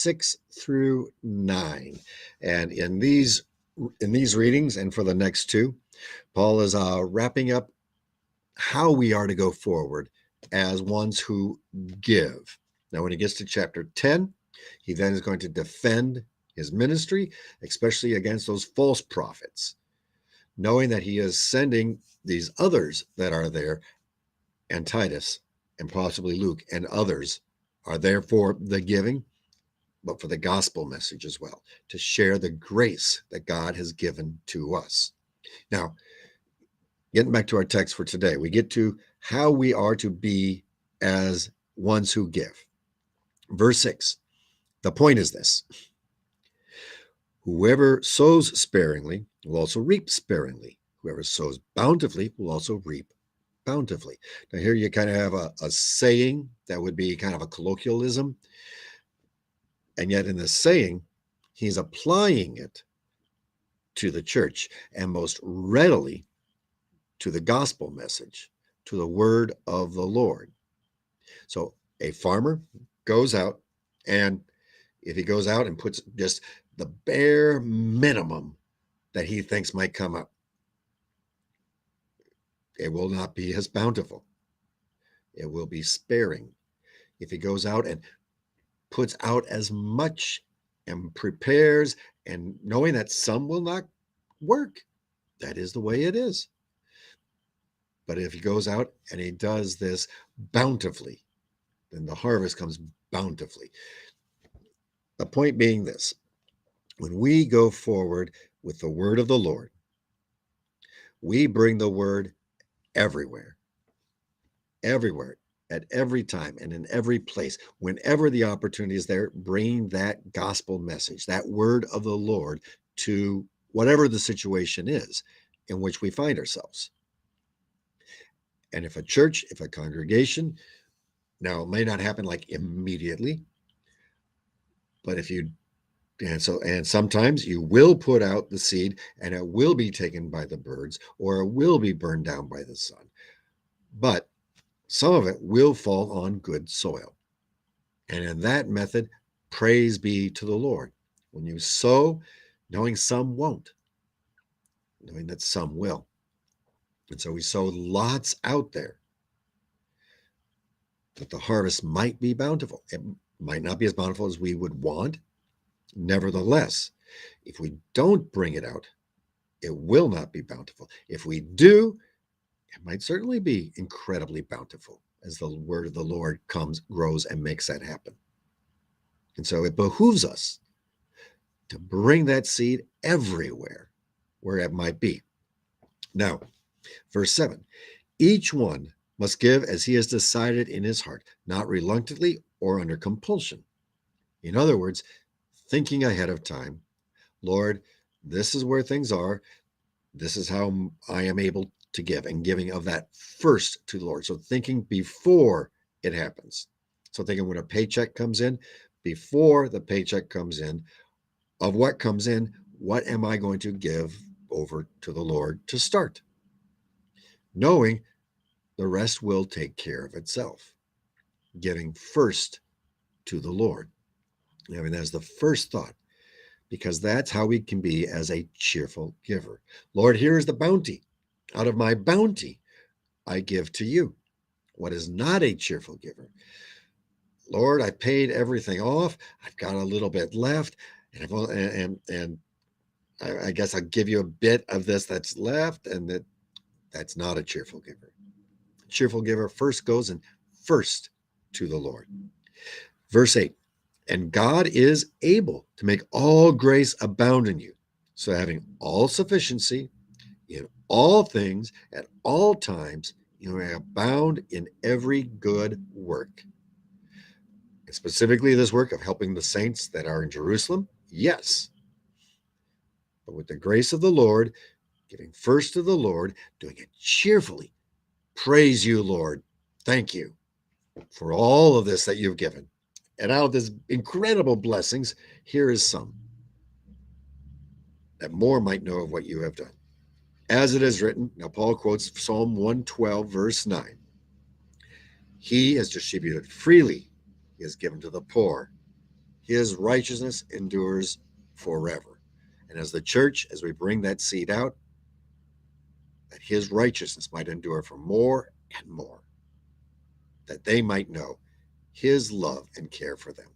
6 through 9. And in these readings and for the next two, Paul is wrapping up how we are to go forward as ones who give. Now, when he gets to chapter 10, he then is going to defend his ministry, especially against those false prophets, knowing that he is sending these others that are there, and Titus, and possibly Luke, and others are there for the giving, but for the gospel message as well, to share the grace that God has given to us. Now, getting back to our text for today, we get to how we are to be as ones who give. Verse 6, the point is this: whoever sows sparingly will also reap sparingly. Whoever sows bountifully will also reap bountifully. Now, here you kind of have a saying that would be kind of a colloquialism. And yet in this saying, he's applying it to the church, and most readily to the gospel message, to the word of the Lord. So a farmer goes out, and if he goes out and puts just the bare minimum that he thinks might come up, it will not be as bountiful. It will be sparing. If he goes out and puts out as much and prepares, and knowing that some will not work, that is the way it is. But if he goes out and he does this bountifully, then the harvest comes bountifully. The point being this: when we go forward with the word of the Lord, we bring the word everywhere, at every time and in every place. Whenever the opportunity is there, bring that gospel message, that word of the Lord, to whatever the situation is in which we find ourselves. And if a church, if a congregation, now it may not happen like immediately, but and sometimes you will put out the seed and it will be taken by the birds, or it will be burned down by the sun. But some of it will fall on good soil. And in that method, praise be to the Lord. When you sow, knowing some won't, knowing that some will. And so we sow lots out there, that the harvest might be bountiful. It might not be as bountiful as we would want. Nevertheless, if we don't bring it out, it will not be bountiful. If we do, it might certainly be incredibly bountiful as the word of the Lord comes, grows, and makes that happen. And so it behooves us to bring that seed everywhere where it might be. Now, verse 7, each one must give as he has decided in his heart, not reluctantly or under compulsion. In other words, thinking ahead of time, Lord, this is where things are. This is how I am able to give, and giving of that first to the Lord. So thinking before it happens. So thinking when a paycheck comes in, before the paycheck comes in, of what comes in, what am I going to give over to the Lord to start? Knowing the rest will take care of itself. Giving first to the Lord. I mean, that's the first thought, because that's how we can be as a cheerful giver. Lord, here is the bounty. Out of my bounty, I give to you. What is not a cheerful giver? Lord, I paid everything off. I've got a little bit left, and I guess I'll give you a bit of this that's left, and that's not a cheerful giver. Cheerful giver first goes and first to the Lord. Verse 8, and God is able to make all grace abound in you, so having all sufficiency in all things at all times, you may abound in every good work. And specifically this work of helping the saints that are in Jerusalem, yes. But with the grace of the Lord, giving first to the Lord, doing it cheerfully. Praise you, Lord. Thank you for all of this that you've given. And out of these incredible blessings, here is some, that more might know of what you have done. As it is written, now Paul quotes Psalm 112, verse 9. He has distributed freely. He has given to the poor. His righteousness endures forever. And as the church, as we bring that seed out, that his righteousness might endure for more and more, that they might know his love and care for them.